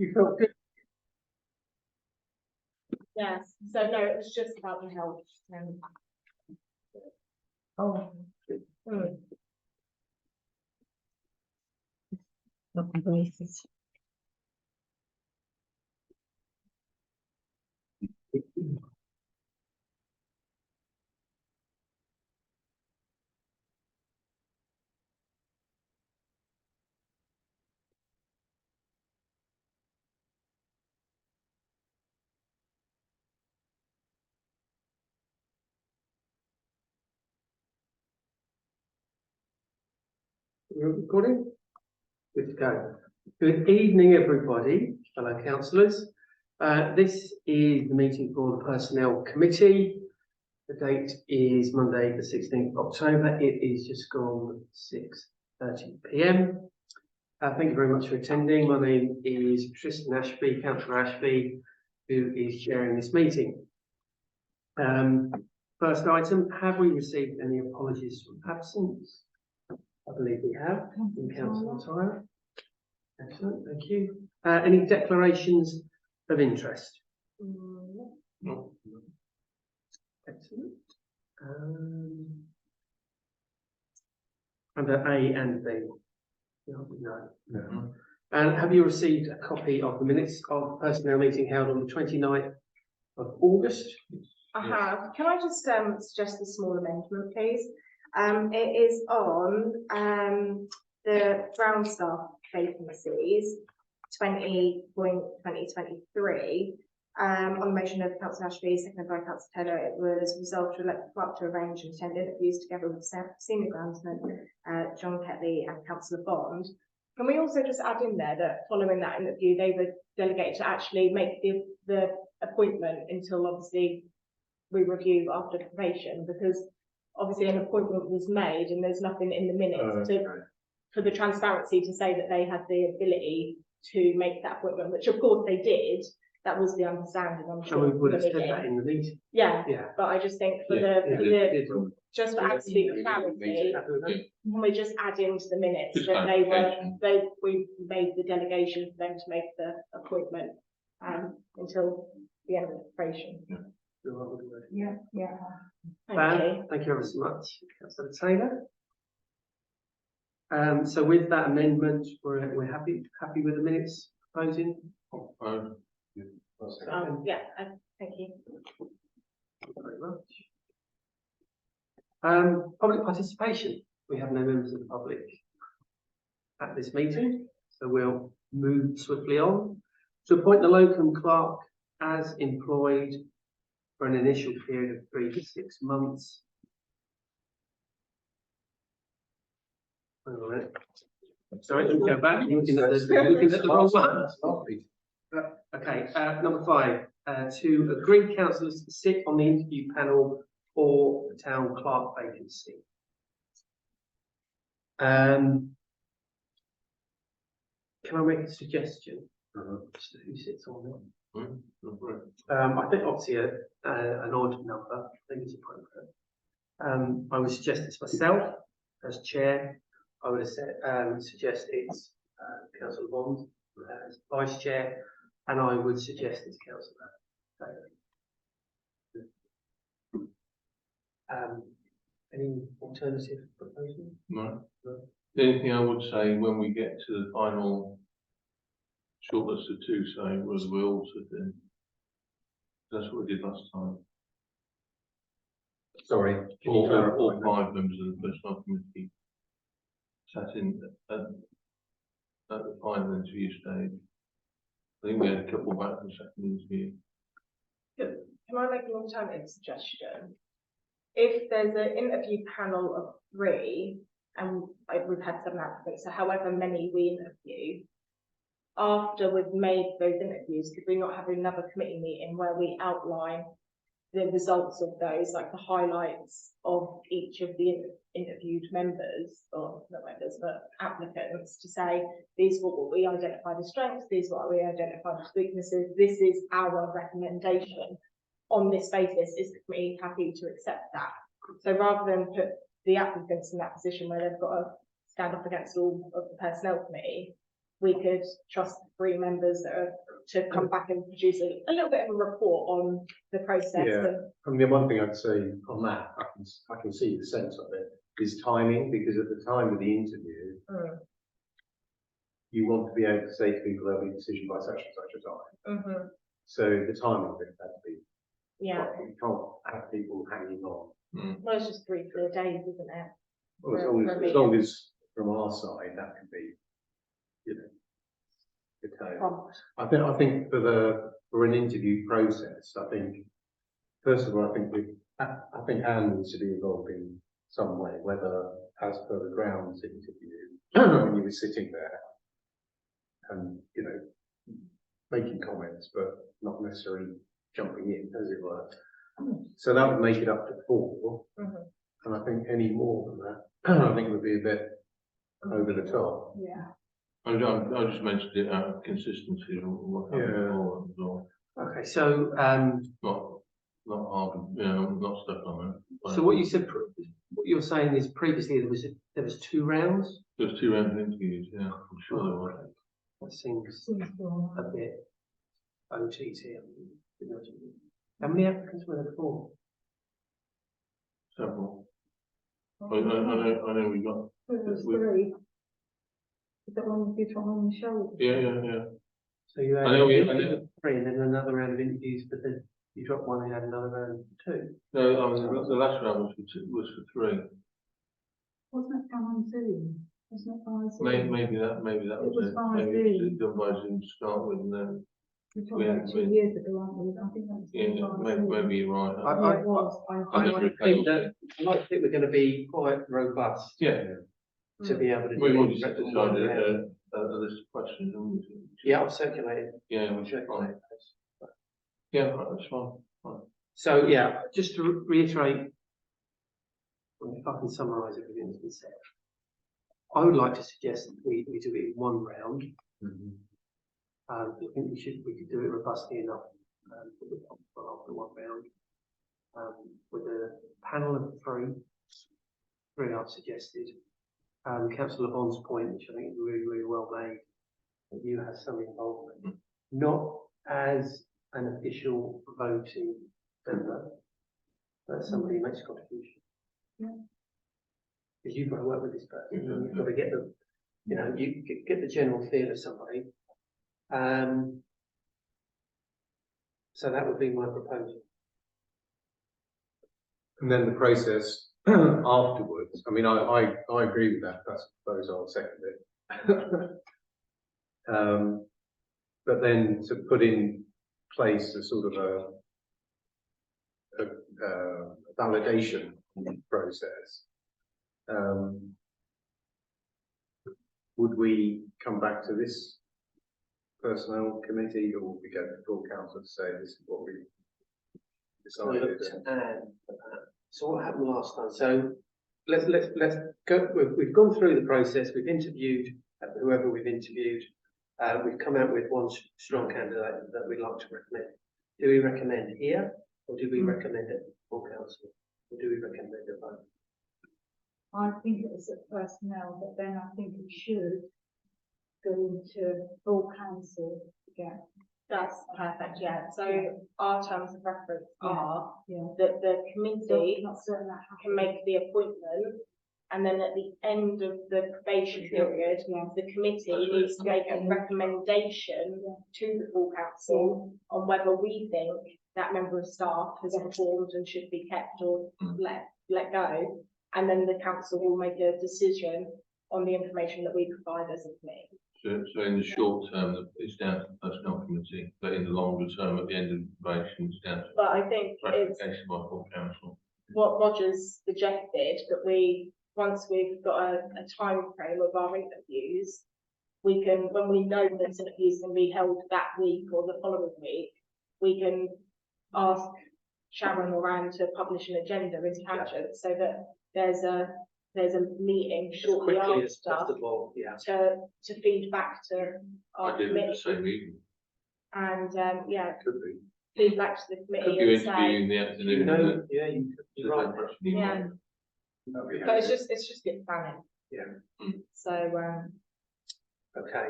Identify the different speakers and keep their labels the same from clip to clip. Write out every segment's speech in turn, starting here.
Speaker 1: You felt good?
Speaker 2: Yes. So no, it was just about the health.
Speaker 1: Oh.
Speaker 3: Not my braces.
Speaker 1: We're recording? Good to go. Good evening, everybody, fellow councillors. This is the meeting for the Personnel Committee. The date is Monday, the 16th of October. It is just gone 6:30 p.m. Thank you very much for attending. My name is Tristan Ashby, Councillor Ashby, who is chairing this meeting. First item, have we received any apologies from absence? I believe we have, from Councillor Tyler. Excellent, thank you. Any declarations of interest? No. Excellent. Under A and B? No. And have you received a copy of the minutes of the personnel meeting held on the 29th of August?
Speaker 2: I have. Can I just suggest a small amendment, please? It is on the ground staff vacancies 20.2023. On the motion of Councillor Ashby, seconded by Councillor Taylor, it was resolved to elect the clerk to arrange and attend interviews together with senior groundsman John Ketley and Councillor Bond. Can we also just add in there that following that interview, they were delegated to actually make the appointment until obviously we review after probation, because obviously an appointment was made and there's nothing in the minutes for the transparency to say that they had the ability to make that appointment, which of course they did. That was the understanding, I'm sure.
Speaker 1: And we would have said that in the meeting.
Speaker 2: Yeah. But I just think for just for absolute clarity, can we just add into the minutes just that we made the delegation for them to make the appointment until the end of the probation.
Speaker 3: Yeah.
Speaker 1: Thank you ever so much, Councillor Taylor. So with that amendment, we're happy with the minutes proposing.
Speaker 2: Thank you.
Speaker 1: Thank you very much. Public participation. We have no members of the public at this meeting, so we'll move swiftly on. To appoint the locum clerk as employed for an initial period of 3 to 6 months. Hang on a minute. Sorry, let me go back. You're looking at the wrong one. Okay, number 5. To agree councillors to sit on the interview panel for the town clerk vacancy. Can I make a suggestion? Just who sits on it? I think obviously an odd number, I think is appropriate. I would suggest it's myself as chair. I would suggest it's Councillor Bond as vice chair, and I would suggest it's Councillor Taylor. Any alternative proposal?
Speaker 4: No. The only thing I would say when we get to the final shortlist of 2, say, was we also did. That's what we did last time.
Speaker 5: Sorry,
Speaker 4: all 5 members of the personnel committee sat in at the final interview stage. I think we had a couple back from the second interview.
Speaker 2: Can I make an alternative suggestion? If there's an interview panel of 3 and we've had 7 applicants, so however many we interview, after we've made those interviews, could we not have another committee meeting where we outline the results of those, like the highlights of each of the interviewed members, or not members, but applicants, to say these are what we identified as strengths, these are what we identified as weaknesses, this is our recommendation. On this basis, is the committee happy to accept that? So rather than put the applicants in that position where they've got to stand up against all of the personnel committee, we could trust the 3 members that are to come back and produce a little bit of a report on the process.
Speaker 5: Yeah.
Speaker 2: And
Speaker 5: I mean, the one thing I'd say on that, I can see the sense of it, is timing, because at the time of the interview, you want to be able to say to people there'll be a decision by such and such a time. So the timing of it has to be,
Speaker 2: yeah,
Speaker 5: you can't have people hanging on.
Speaker 2: well, it's just 3 clear days, isn't it?
Speaker 5: Well,
Speaker 2: For
Speaker 5: as long as from our side, that can be, you know, the tone.
Speaker 2: Prompt.
Speaker 5: I think for an interview process, I think, first of all, I think Anne needs to be involved in some way, whether as per the grounds interview, when you were sitting there and, you know, making comments, but not necessarily jumping in, as it were. So that would make it up to 4. And I think any more than that, I think would be a bit over the top.
Speaker 2: Yeah.
Speaker 4: I just mentioned it out of consistency or what happened before as well.
Speaker 1: Okay, so,
Speaker 4: Not hard, you know, not stuck on it.
Speaker 1: so what you said, what you're saying is previously there was 2 rounds?
Speaker 4: There's 2 rounds of interviews, yeah, I'm sure there were.
Speaker 1: That seems a bit OTT. How many applicants were there for?
Speaker 4: Several. I know we got.
Speaker 3: There's
Speaker 4: we-
Speaker 3: 3. Is that one you from on the shoulder?
Speaker 4: Yeah.
Speaker 1: So you had
Speaker 4: I know
Speaker 1: 3 and then another round of interviews, but then you dropped 1 and had another round of 2.
Speaker 4: No, the last round was for 3.
Speaker 3: Wasn't it done on Zoom? Wasn't it by Zoom?
Speaker 4: Maybe that
Speaker 3: It
Speaker 4: was
Speaker 3: was
Speaker 4: it.
Speaker 3: by
Speaker 4: Maybe it was
Speaker 3: Zoom.
Speaker 4: done by Zoom to start with, and then
Speaker 3: We're talking about 2 years ago, aren't we? I think that was done by Zoom.
Speaker 4: maybe you're right.
Speaker 3: Yeah, it was.
Speaker 1: I like to think we're going to be quite robust
Speaker 4: Yeah,
Speaker 1: to be able to.
Speaker 4: we've
Speaker 1: do
Speaker 4: already
Speaker 1: it
Speaker 4: set
Speaker 1: in one
Speaker 4: aside
Speaker 1: round.
Speaker 4: a list of questions, haven't we?
Speaker 1: Yeah, I've circulated.
Speaker 4: Yeah, which is fine. Yeah, right, that's fine.
Speaker 1: So, yeah, just to reiterate, if I can summarise everything that's been said, I would like to suggest that we do it in 1 round. I think we could do it robustly enough after 1 round. With a panel of 3 I've suggested. Councillor Bond's point, which I think is really, really well made, that you have some involvement, not as an official voting member, but somebody who makes a contribution. Because you've got to work with this person, and you've got to get the, you know, you get the general feel of somebody. So that would be my proposal.
Speaker 5: And then the process afterwards, I mean, I agree with that, that's the proposal, I'll second it. But then to put in place a sort of a validation process, would we come back to this personnel committee, or would we go to full council to say this is what we decided?
Speaker 1: So what happened last time? So let's go. We've gone through the process. We've interviewed whoever we've interviewed. We've come out with 1 strong candidate that we'd like to recommend. Do we recommend here, or do we recommend it full council, or do we recommend it both?
Speaker 3: I think it was at personnel, but then I think it should go into full council again.
Speaker 2: That's perfect, yeah. So our terms of reference are
Speaker 3: Yeah.
Speaker 2: that the committee
Speaker 3: Not certain that
Speaker 2: can make the appointment, and then at the end of the probation period,
Speaker 3: Yeah.
Speaker 2: the committee needs to make a recommendation to the full council on whether we think that member of staff has performed and should be kept or let go. And then the council will make a decision on the information that we provide as a committee.
Speaker 4: So in the short term, it's down to the personnel committee, but in the longer term, at the end of the probation, it's down to
Speaker 2: But I think it's
Speaker 4: ratification by full council.
Speaker 2: what Roger's suggested, that once we've got a time frame of our interviews, we can, when we know that interviews can be held that week or the following week, we can ask Sharon or Anne to publish an agenda in tangent, so that there's a meeting shortly
Speaker 1: Quickly as
Speaker 2: after
Speaker 1: possible, yeah.
Speaker 2: to feed back to our
Speaker 4: I did it the
Speaker 2: committee,
Speaker 4: same evening.
Speaker 2: and
Speaker 5: Could be.
Speaker 2: feed back to the
Speaker 4: Could
Speaker 2: committee
Speaker 4: you
Speaker 2: and
Speaker 4: interview
Speaker 2: say,
Speaker 4: in the
Speaker 1: You
Speaker 4: afternoon?
Speaker 1: know, yeah, you're right.
Speaker 2: yeah, but it's just good planning.
Speaker 1: Yeah.
Speaker 2: So,
Speaker 1: Okay.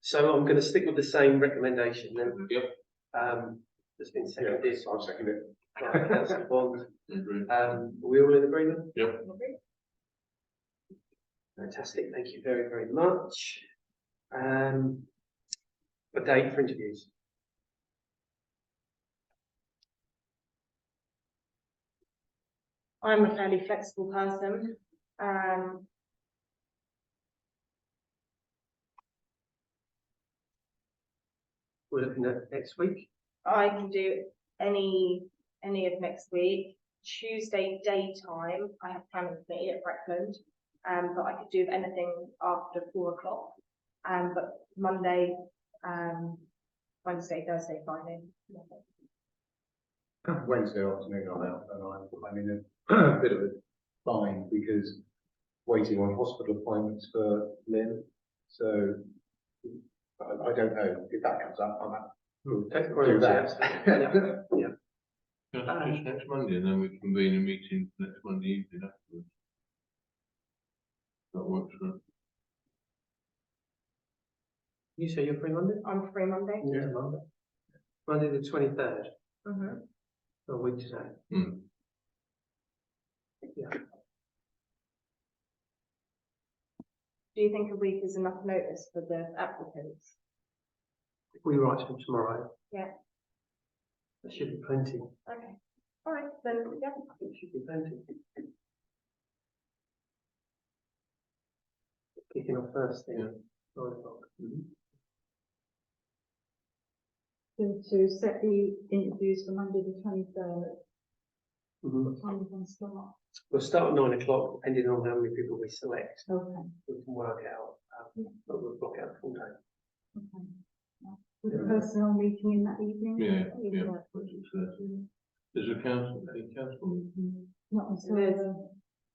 Speaker 1: So I'm going to stick with the same recommendation then.
Speaker 4: Yep.
Speaker 1: That's been
Speaker 5: Yeah,
Speaker 1: seconded
Speaker 5: I'll second it.
Speaker 1: by Councillor Bond.
Speaker 4: Agree.
Speaker 1: Are we all in agreement?
Speaker 4: Yep.
Speaker 1: Fantastic, thank you very, very much. A date for interviews.
Speaker 2: I'm a fairly flexible person.
Speaker 1: We're looking at next week.
Speaker 2: I can do any of next week. Tuesday daytime, I have planning committee at Breckland, but I could do anything after 4 o'clock. But Monday, Wednesday, Thursday, Friday.
Speaker 5: Wednesday afternoon I'm out and I'm in a bit of a bind because waiting on hospital appointments for Lynn. So I don't know if that comes up. I'm out.
Speaker 1: Take
Speaker 5: Do that.
Speaker 1: Yeah.
Speaker 4: Just next Monday, and then we convene a meeting next Monday evening afterwards. That works for us.
Speaker 1: You say you're free Monday?
Speaker 2: I'm free Monday.
Speaker 1: Yeah, Monday. Monday the 23rd,
Speaker 2: Mhm.
Speaker 1: a week today.
Speaker 4: Hmm.
Speaker 1: Yeah.
Speaker 2: Do you think a week is enough notice for the applicants?
Speaker 1: If we write to them tomorrow.
Speaker 2: Yeah.
Speaker 1: There should be plenty.
Speaker 2: Okay. All right, then, yeah.
Speaker 1: There should be plenty. Kicking off first thing.
Speaker 4: Yeah.
Speaker 1: 9 o'clock.
Speaker 3: To set the interviews for Monday the 23rd,
Speaker 1: Mhm.
Speaker 3: what time we can start?
Speaker 1: We'll start at 9 o'clock, depending on how many people we select.
Speaker 3: Okay,
Speaker 1: We can work out, but we'll block out the full day.
Speaker 3: okay. With the personnel meeting in that evening?
Speaker 4: Yeah. There's a council meeting.
Speaker 3: Not until
Speaker 2: There's-
Speaker 3: the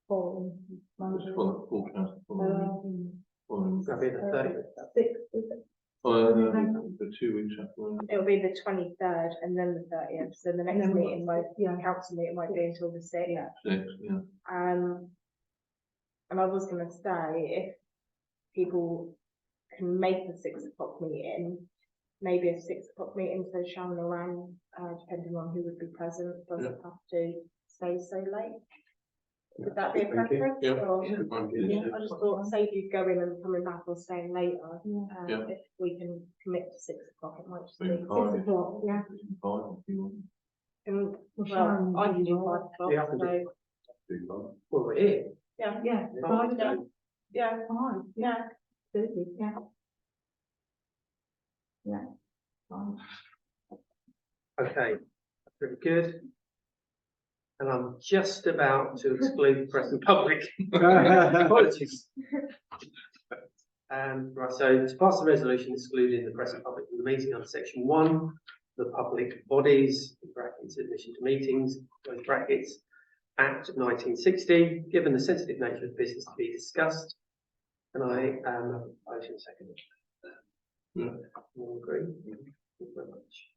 Speaker 3: following Monday.
Speaker 4: It's full council.
Speaker 1: That'll be the 30th.
Speaker 3: 6th, is it?
Speaker 4: For 2 weeks after.
Speaker 2: It'll be the 23rd and then the 30th, so the
Speaker 3: And
Speaker 2: next
Speaker 3: then we-
Speaker 2: meeting won't,
Speaker 3: yeah.
Speaker 2: council meeting won't be until the 6th.
Speaker 3: Yeah.
Speaker 4: 6, yeah.
Speaker 2: And I was gonna say, if people can make the 6 o'clock meeting, maybe a 6 o'clock meeting, so Sharon around, depending on who would be present, doesn't have to stay so late. Would that be a
Speaker 5: Thank you.
Speaker 2: preference?
Speaker 4: Yeah.
Speaker 2: Or-
Speaker 4: Yeah.
Speaker 2: I just thought, save you going and coming back or staying later,
Speaker 3: Yeah.
Speaker 4: Yeah.
Speaker 2: if we can commit to 6 o'clock, it might just be.
Speaker 4: 5.
Speaker 3: 6 o'clock, yeah.
Speaker 4: 5 if you want.
Speaker 2: And,
Speaker 3: Well,
Speaker 2: well,
Speaker 3: Sharon
Speaker 2: I can do
Speaker 3: will.
Speaker 2: 5 o'clock,
Speaker 1: Yeah, I can do
Speaker 2: so,
Speaker 4: Do 5.
Speaker 1: Well, we're here.
Speaker 2: yeah,
Speaker 3: Yeah,
Speaker 1: Yeah.
Speaker 3: 5,
Speaker 2: yeah, yeah,
Speaker 3: fine,
Speaker 2: yeah.
Speaker 3: absolutely, yeah. Yeah, fine.
Speaker 1: Okay, very good. And I'm just about to exclude press and public. Apologies. Right, so to pass the resolution excluding the press and public from the meeting under section 1, the public bodies, in brackets, admission to meetings, close brackets, Act 1960, given the sensitive nature of the business to be discussed. And I am a motion second.
Speaker 4: Yeah.
Speaker 1: All agree? Thank you very much.